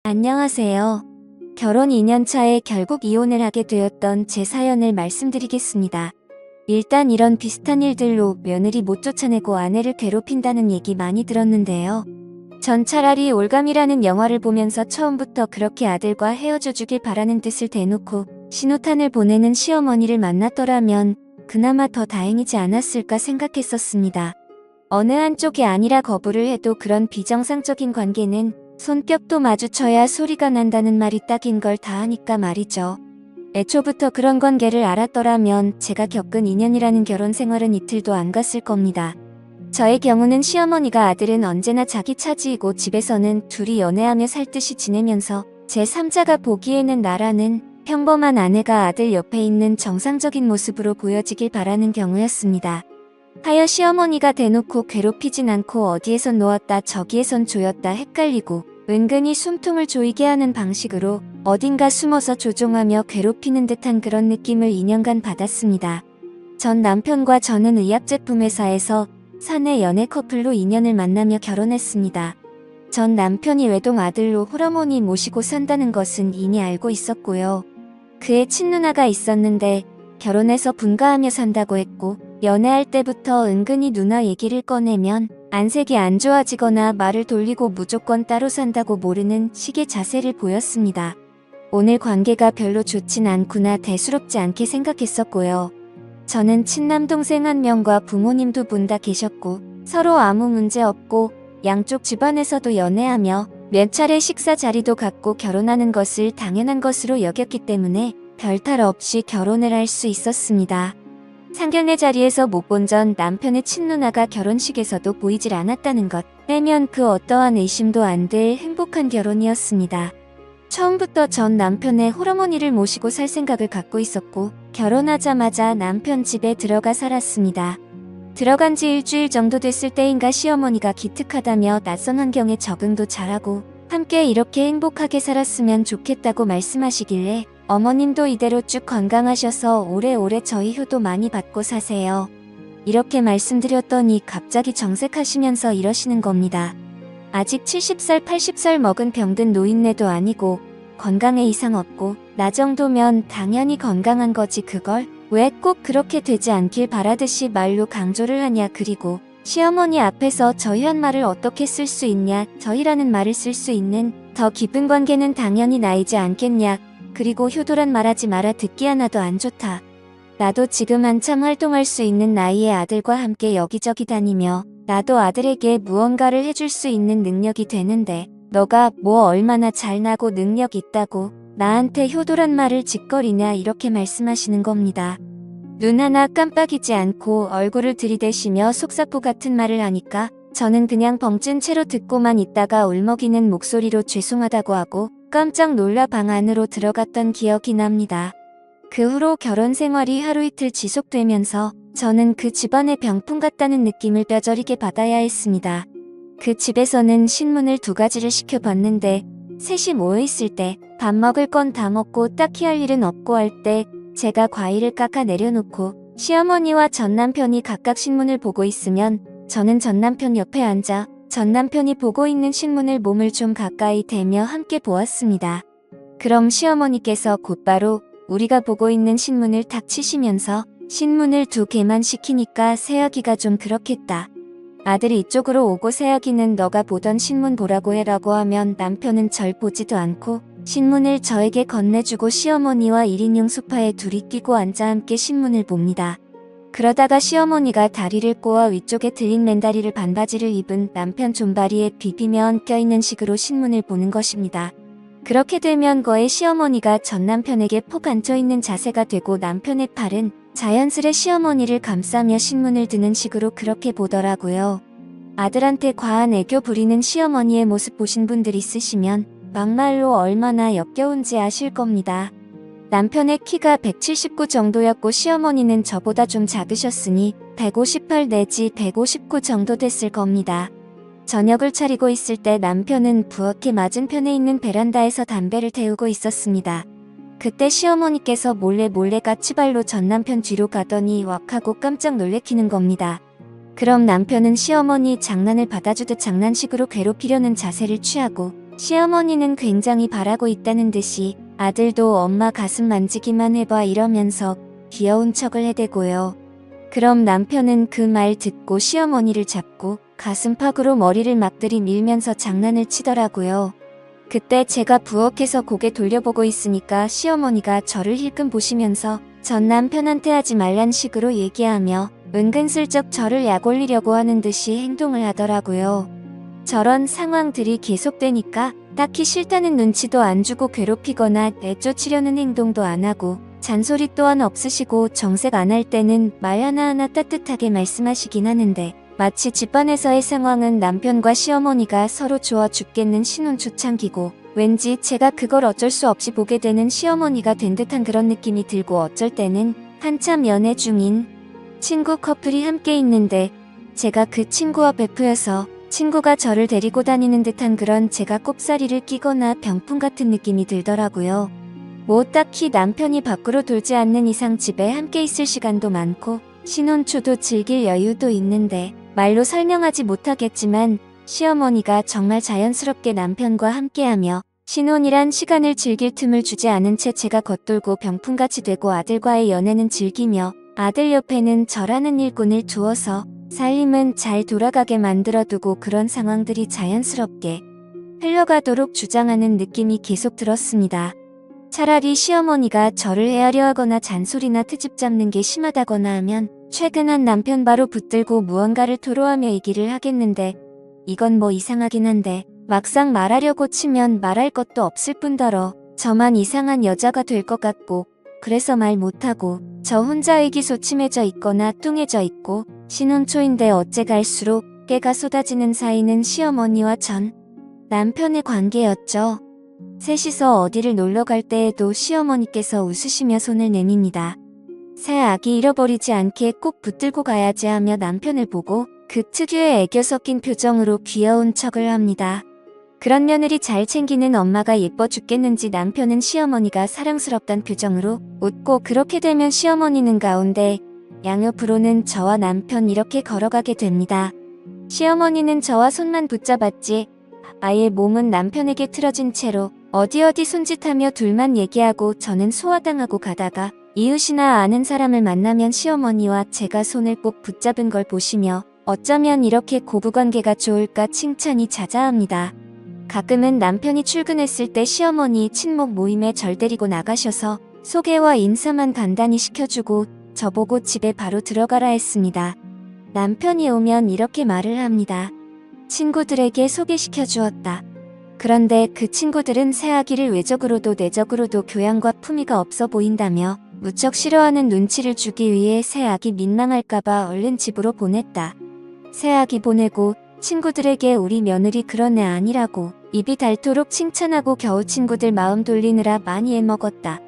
안녕하세요. 결혼 2년 차에 결국 이혼을 하게 되었던 제 사연을 말씀드리겠습니다. 일단 이런 비슷한 일들로 며느리 못 쫓아내고 아내를 괴롭힌다는 얘기 많이 들었는데요. 전 차라리 올감이라는 영화를 보면서 처음부터 그렇게 아들과 헤어져 주길 바라는 뜻을 대놓고 신호탄을 보내는 시어머니를 만났더라면 그나마 더 다행이지 않았을까 생각했었습니다. 어느 한쪽이 아니라 거부를 해도 그런 비정상적인 관계는 손뼉도 마주쳐야 소리가 난다는 말이 딱인 걸 다 아니까 말이죠. 애초부터 그런 관계를 알았더라면 제가 겪은 2년이라는 결혼 생활은 이틀도 안 갔을 겁니다. 저의 경우는 시어머니가 아들은 언제나 자기 차지이고 집에서는 둘이 연애하며 살듯이 지내면서 제3자가 보기에는 나라는 평범한 아내가 아들 옆에 있는 정상적인 모습으로 보여지길 바라는 경우였습니다. 하여 시어머니가 대놓고 괴롭히진 않고 어디에선 놓았다 저기에선 조였다 헷갈리고 은근히 숨통을 조이게 하는 방식으로 어딘가 숨어서 조종하며 괴롭히는 듯한 그런 느낌을 2년간 받았습니다. 전 남편과 저는 의약제품 회사에서 사내 연애 커플로 2년을 만나며 결혼했습니다. 전 남편이 외동 아들로 홀어머니 모시고 산다는 것은 이미 알고 있었고요. 그의 친누나가 있었는데 결혼해서 분가하며 산다고 했고 연애할 때부터 은근히 누나 얘기를 꺼내면 안색이 안 좋아지거나 말을 돌리고 무조건 따로 산다고 모르는 식의 자세를 보였습니다. 오늘 관계가 별로 좋진 않구나 대수롭지 않게 생각했었고요. 저는 친남동생 1명과 부모님 2분 다 계셨고 서로 아무 문제 없고 양쪽 집안에서도 연애하며 몇 차례 식사 자리도 갖고 결혼하는 것을 당연한 것으로 여겼기 때문에 별탈 없이 결혼을 할 수 있었습니다. 상견례 자리에서 못 본 전 남편의 친누나가 결혼식에서도 보이질 않았다는 것 빼면 그 어떠한 의심도 안 될 행복한 결혼이었습니다. 처음부터 전 남편의 홀어머니를 모시고 살 생각을 갖고 있었고 결혼하자마자 남편 집에 들어가 살았습니다. 들어간 지 일주일 정도 됐을 때인가 시어머니가 기특하다며 낯선 환경에 적응도 잘하고 함께 이렇게 행복하게 살았으면 좋겠다고 말씀하시길래 어머님도 이대로 쭉 건강하셔서 오래오래 저희 효도 많이 받고 사세요. 이렇게 말씀드렸더니 갑자기 정색하시면서 이러시는 겁니다. 아직 70살 80살 먹은 병든 노인네도 아니고 건강에 이상 없고 나 정도면 당연히 건강한 거지 그걸 왜 꼭 그렇게 되지 않길 바라듯이 말로 강조를 하냐 그리고 시어머니 앞에서 저희한 말을 어떻게 쓸 수 있냐 저희라는 말을 쓸 수 있는 더 깊은 관계는 당연히 나이지 않겠냐 그리고 효도란 말하지 마라 듣기 하나도 안 좋다. 나도 지금 한참 활동할 수 있는 나이에 아들과 함께 여기저기 다니며 나도 아들에게 무언가를 해줄 수 있는 능력이 되는데 너가 뭐 얼마나 잘나고 능력 있다고 나한테 효도란 말을 짓거리냐 이렇게 말씀하시는 겁니다. 눈 하나 깜빡이지 않고 얼굴을 들이대시며 속사포 같은 말을 하니까 저는 그냥 벙찐 채로 듣고만 있다가 울먹이는 목소리로 죄송하다고 하고 깜짝 놀라 방 안으로 들어갔던 기억이 납니다. 그 후로 결혼 생활이 하루 이틀 지속되면서 저는 그 집안의 병풍 같다는 느낌을 뼈저리게 받아야 했습니다. 그 집에서는 신문을 2가지를 시켜봤는데 셋이 모여있을 때 밥 먹을 건 다 먹고 딱히 할 일은 없고 할 때 제가 과일을 깎아 내려놓고 시어머니와 전남편이 각각 신문을 보고 있으면 저는 전남편 옆에 앉아 전남편이 보고 있는 신문을 몸을 좀 가까이 대며 함께 보았습니다. 그럼 시어머니께서 곧바로 우리가 보고 있는 신문을 탁 치시면서 신문을 2개만 시키니까 새아기가 좀 그렇겠다. 아들이 이쪽으로 오고 새아기는 너가 보던 신문 보라고 해라고 하면 남편은 절 보지도 않고 신문을 저에게 건네주고 시어머니와 1인용 소파에 둘이 끼고 앉아 함께 신문을 봅니다. 그러다가 시어머니가 다리를 꼬아 위쪽에 들린 맨다리를 반바지를 입은 남편 존바리에 비비며 엉켜있는 식으로 신문을 보는 것입니다. 그렇게 되면 거의 시어머니가 전 남편에게 폭 앉혀있는 자세가 되고 남편의 팔은 자연스레 시어머니를 감싸며 신문을 드는 식으로 그렇게 보더라고요. 아들한테 과한 애교 부리는 시어머니의 모습 보신 분들 있으시면 막말로 얼마나 역겨운지 아실 겁니다. 남편의 키가 179 정도였고 시어머니는 저보다 좀 작으셨으니 158 내지 159 정도 됐을 겁니다. 저녁을 차리고 있을 때 남편은 부엌에 맞은편에 있는 베란다에서 담배를 태우고 있었습니다. 그때 시어머니께서 몰래 까치발로 전 남편 뒤로 가더니 왁 하고 깜짝 놀래키는 겁니다. 그럼 남편은 시어머니 장난을 받아주듯 장난식으로 괴롭히려는 자세를 취하고 시어머니는 굉장히 바라고 있다는 듯이 아들도 엄마 가슴 만지기만 해봐 이러면서 귀여운 척을 해대고요. 그럼 남편은 그 말 듣고 시어머니를 잡고 가슴팍으로 머리를 막 들이밀면서 장난을 치더라고요. 그때 제가 부엌에서 고개 돌려보고 있으니까 시어머니가 저를 힐끔 보시면서 전 남편한테 하지 말란 식으로 얘기하며 은근슬쩍 저를 약올리려고 하는 듯이 행동을 하더라고요. 저런 상황들이 계속되니까 딱히 싫다는 눈치도 안 주고 괴롭히거나 내쫓으려는 행동도 안 하고 잔소리 또한 없으시고 정색 안 할 때는 말 하나하나 따뜻하게 말씀하시긴 하는데 마치 집안에서의 상황은 남편과 시어머니가 서로 좋아 죽겠는 신혼 초창기고 왠지 제가 그걸 어쩔 수 없이 보게 되는 시어머니가 된 듯한 그런 느낌이 들고 어쩔 때는 한참 연애 중인 친구 커플이 함께 있는데 제가 그 친구와 베프여서 친구가 저를 데리고 다니는 듯한 그런 제가 꼽사리를 끼거나 병풍 같은 느낌이 들더라고요. 뭐 딱히 남편이 밖으로 돌지 않는 이상 집에 함께 있을 시간도 많고 신혼 초도 즐길 여유도 있는데 말로 설명하지 못하겠지만 시어머니가 정말 자연스럽게 남편과 함께하며 신혼이란 시간을 즐길 틈을 주지 않은 채 제가 겉돌고 병풍같이 되고 아들과의 연애는 즐기며 아들 옆에는 저라는 일꾼을 두어서 살림은 잘 돌아가게 만들어두고 그런 상황들이 자연스럽게 흘러가도록 주장하는 느낌이 계속 들었습니다. 차라리 시어머니가 저를 헤아려 하거나 잔소리나 트집 잡는 게 심하다거나 하면 최근 한 남편 바로 붙들고 무언가를 토로하며 얘기를 하겠는데 이건 뭐 이상하긴 한데 막상 말하려고 치면 말할 것도 없을 뿐더러 저만 이상한 여자가 될 것 같고 그래서 말 못하고 저 혼자 의기소침해져 있거나 뚱해져 있고 신혼 초인데 어째 갈수록 깨가 쏟아지는 사이는 시어머니와 전 남편의 관계였죠. 셋이서 어디를 놀러 갈 때에도 시어머니께서 웃으시며 손을 내밉니다. 새 아기 잃어버리지 않게 꼭 붙들고 가야지 하며 남편을 보고 그 특유의 애교 섞인 표정으로 귀여운 척을 합니다. 그런 며느리 잘 챙기는 엄마가 예뻐 죽겠는지 남편은 시어머니가 사랑스럽단 표정으로 웃고 그렇게 되면 시어머니는 가운데 양옆으로는 저와 남편 이렇게 걸어가게 됩니다. 시어머니는 저와 손만 붙잡았지 아예 몸은 남편에게 틀어진 채로 어디 손짓하며 둘만 얘기하고 저는 소화당하고 가다가 이웃이나 아는 사람을 만나면 시어머니와 제가 손을 꼭 붙잡은 걸 보시며 어쩌면 이렇게 고부관계가 좋을까 칭찬이 자자합니다. 가끔은 남편이 출근했을 때 시어머니 친목 모임에 절 데리고 나가셔서 소개와 인사만 간단히 시켜주고 저보고 집에 바로 들어가라 했습니다. 남편이 오면 이렇게 말을 합니다. 친구들에게 소개시켜 주었다. 그런데 그 친구들은 새아기를 외적으로도 내적으로도 교양과 품위가 없어 보인다며 무척 싫어하는 눈치를 주기 위해 새아기 민망할까봐 얼른 집으로 보냈다. 새아기 보내고 친구들에게 우리 며느리 그런 애 아니라고 입이 닳도록 칭찬하고 겨우 친구들 마음 돌리느라 많이 애먹었다.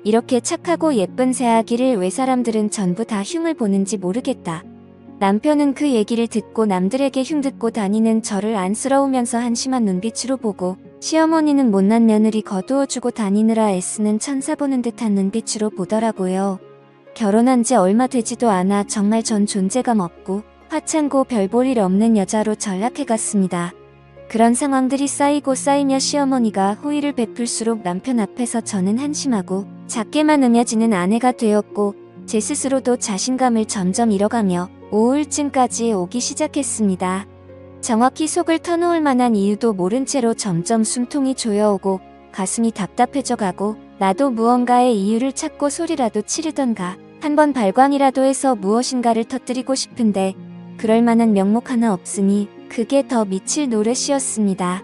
이렇게 착하고 예쁜 새아기를 왜 사람들은 전부 다 흉을 보는지 모르겠다. 남편은 그 얘기를 듣고 남들에게 흉듣고 다니는 저를 안쓰러우면서 한심한 눈빛으로 보고 시어머니는 못난 며느리 거두어주고 다니느라 애쓰는 천사 보는 듯한 눈빛으로 보더라고요. 결혼한 지 얼마 되지도 않아 정말 전 존재감 없고 화창고 별 볼 일 없는 여자로 전락해갔습니다. 그런 상황들이 쌓이고 쌓이며 시어머니가 호의를 베풀수록 남편 앞에서 저는 한심하고 작게만 여겨지는 아내가 되었고 제 스스로도 자신감을 점점 잃어가며 우울증까지 오기 시작했습니다. 정확히 속을 터놓을 만한 이유도 모른 채로 점점 숨통이 조여오고 가슴이 답답해져 가고 나도 무언가의 이유를 찾고 소리라도 치르던가 한번 발광이라도 해서 무엇인가를 터뜨리고 싶은데 그럴 만한 명목 하나 없으니 그게 더 미칠 노릇이었습니다.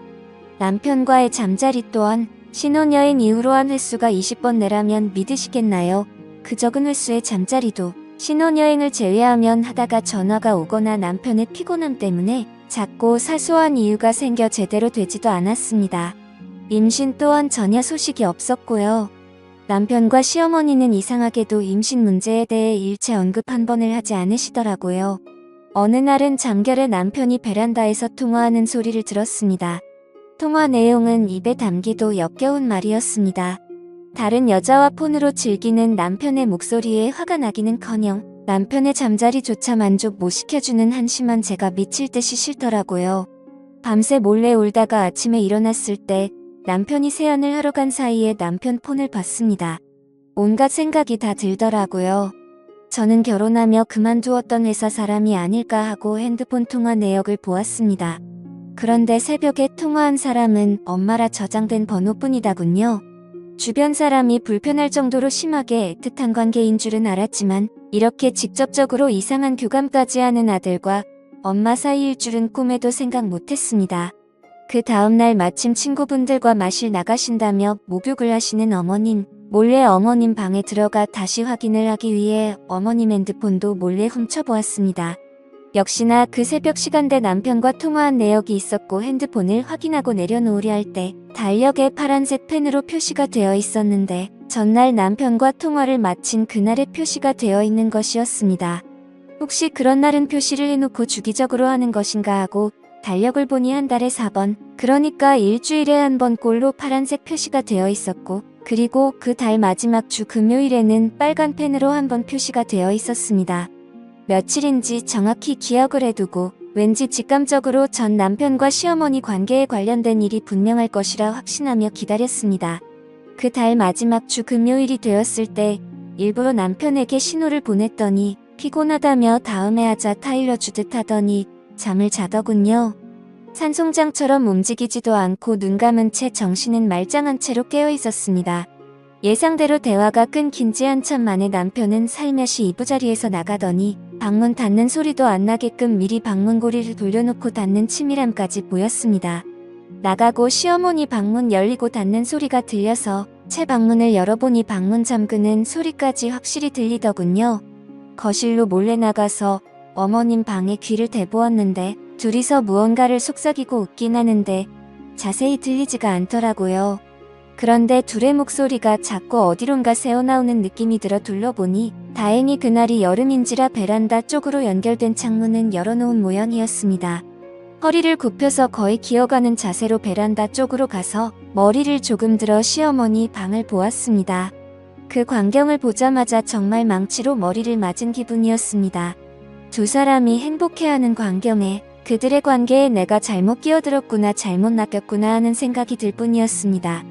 남편과의 잠자리 또한 신혼여행 이후로 한 횟수가 20번 내라면 믿으시겠나요? 그 적은 횟수의 잠자리도 신혼여행을 제외하면 하다가 전화가 오거나 남편의 피곤함 때문에 작고 사소한 이유가 생겨 제대로 되지도 않았습니다. 임신 또한 전혀 소식이 없었고요. 남편과 시어머니는 이상하게도 임신 문제에 대해 일체 언급 한 번을 하지 않으시더라고요. 어느 날은 잠결에 남편이 베란다에서 통화하는 소리를 들었습니다. 통화 내용은 입에 담기도 역겨운 말이었습니다. 다른 여자와 폰으로 즐기는 남편의 목소리에 화가 나기는커녕 남편의 잠자리조차 만족 못 시켜주는 한심한 제가 미칠 듯이 싫더라고요. 밤새 몰래 울다가 아침에 일어났을 때 남편이 세안을 하러 간 사이에 남편 폰을 봤습니다. 온갖 생각이 다 들더라고요. 저는 결혼하며 그만두었던 회사 사람이 아닐까 하고 핸드폰 통화 내역을 보았습니다. 그런데 새벽에 통화한 사람은 엄마라 저장된 번호뿐이더군요. 주변 사람이 불편할 정도로 심하게 애틋한 관계인 줄은 알았지만 이렇게 직접적으로 이상한 교감까지 하는 아들과 엄마 사이일 줄은 꿈에도 생각 못했습니다. 그 다음날 마침 친구분들과 마실 나가신다며 목욕을 하시는 어머님, 몰래 어머님 방에 들어가 다시 확인을 하기 위해 어머님 핸드폰도 몰래 훔쳐보았습니다. 역시나 그 새벽 시간대 남편과 통화한 내역이 있었고 핸드폰을 확인하고 내려놓으려 할 때 달력에 파란색 펜으로 표시가 되어 있었는데 전날 남편과 통화를 마친 그날의 표시가 되어 있는 것이었습니다. 혹시 그런 날은 표시를 해놓고 주기적으로 하는 것인가 하고 달력을 보니 한 달에 4번, 그러니까 일주일에 한 번 꼴로 파란색 표시가 되어 있었고 그리고 그 달 마지막 주 금요일에는 빨간 펜으로 한 번 표시가 되어 있었습니다. 며칠인지 정확히 기억을 해두고 왠지 직감적으로 전 남편과 시어머니 관계에 관련된 일이 분명할 것이라 확신하며 기다렸습니다. 그 달 마지막 주 금요일이 되었을 때 일부러 남편에게 신호를 보냈더니 피곤하다며 다음에 하자 타일러 주듯 하더니 잠을 자더군요. 산송장처럼 움직이지도 않고 눈 감은 채 정신은 말짱한 채로 깨어 있었습니다. 예상대로 대화가 끊긴 지 한참 만에 남편은 살며시 이부자리에서 나가더니 방문 닫는 소리도 안 나게끔 미리 방문고리를 돌려놓고 닫는 치밀함까지 보였습니다. 나가고 시어머니 방문 열리고 닫는 소리가 들려서 채 방문을 열어보니 방문 잠그는 소리까지 확실히 들리더군요. 거실로 몰래 나가서 어머님 방에 귀를 대보았는데 둘이서 무언가를 속삭이고 웃긴 하는데 자세히 들리지가 않더라고요. 그런데 둘의 목소리가 자꾸 어디론가 새어나오는 느낌이 들어 둘러보니 다행히 그날이 여름인지라 베란다 쪽으로 연결된 창문은 열어놓은 모양이었습니다. 허리를 굽혀서 거의 기어가는 자세로 베란다 쪽으로 가서 머리를 조금 들어 시어머니 방을 보았습니다. 그 광경을 보자마자 정말 망치로 머리를 맞은 기분이었습니다. 두 사람이 행복해하는 광경에 그들의 관계에 내가 잘못 끼어들었구나, 잘못 낚였구나 하는 생각이 들 뿐이었습니다.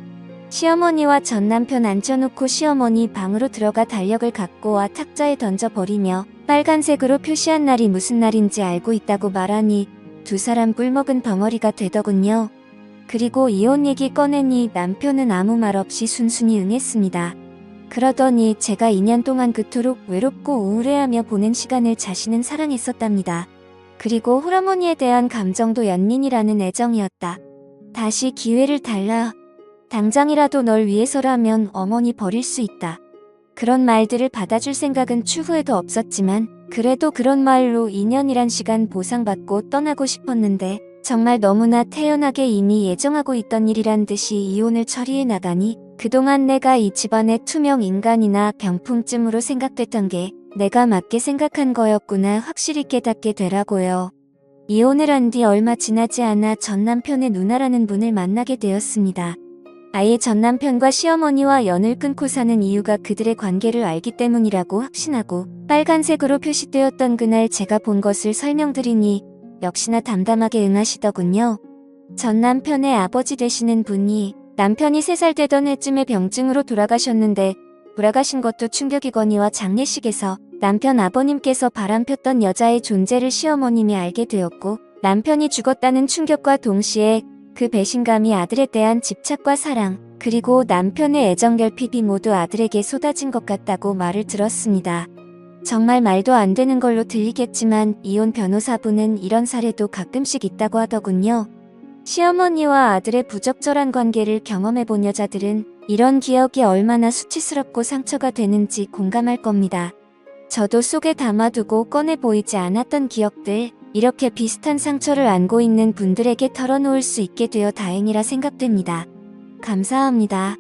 시어머니와 전 남편 앉혀놓고 시어머니 방으로 들어가 달력을 갖고 와 탁자에 던져버리며 빨간색으로 표시한 날이 무슨 날인지 알고 있다고 말하니 두 사람 꿀먹은 벙어리가 되더군요. 그리고 이혼 얘기 꺼내니 남편은 아무 말 없이 순순히 응했습니다. 그러더니 제가 2년 동안 그토록 외롭고 우울해하며 보낸 시간을 자신은 사랑했었답니다. 그리고 홀어머니에 대한 감정도 연민이라는 애정이었다. 다시 기회를 달라. 당장이라도 널 위해서라면 어머니 버릴 수 있다. 그런 말들을 받아줄 생각은 추후에도 없었지만 그래도 그런 말로 2년이란 시간 보상받고 떠나고 싶었는데 정말 너무나 태연하게 이미 예정하고 있던 일이란 듯이 이혼을 처리해 나가니 그동안 내가 이 집안의 투명 인간이나 병풍쯤으로 생각됐던 게 내가 맞게 생각한 거였구나 확실히 깨닫게 되라고요. 이혼을 한 뒤 얼마 지나지 않아 전 남편의 누나라는 분을 만나게 되었습니다. 아예 전 남편과 시어머니와 연을 끊고 사는 이유가 그들의 관계를 알기 때문이라고 확신하고 빨간색으로 표시되었던 그날 제가 본 것을 설명드리니 역시나 담담하게 응하시더군요. 전 남편의 아버지 되시는 분이 남편이 3살 되던 해쯤에 병증으로 돌아가셨는데 돌아가신 것도 충격이거니와 장례식에서 남편 아버님께서 바람폈던 여자의 존재를 시어머님이 알게 되었고 남편이 죽었다는 충격과 동시에 그 배신감이 아들에 대한 집착과 사랑, 그리고 남편의 애정 결핍이 모두 아들에게 쏟아진 것 같다고 말을 들었습니다. 정말 말도 안 되는 걸로 들리겠지만 이혼 변호사분은 이런 사례도 가끔씩 있다고 하더군요. 시어머니와 아들의 부적절한 관계를 경험해본 여자들은 이런 기억이 얼마나 수치스럽고 상처가 되는지 공감할 겁니다. 저도 속에 담아두고 꺼내 보이지 않았던 기억들, 이렇게 비슷한 상처를 안고 있는 분들에게 털어놓을 수 있게 되어 다행이라 생각됩니다. 감사합니다.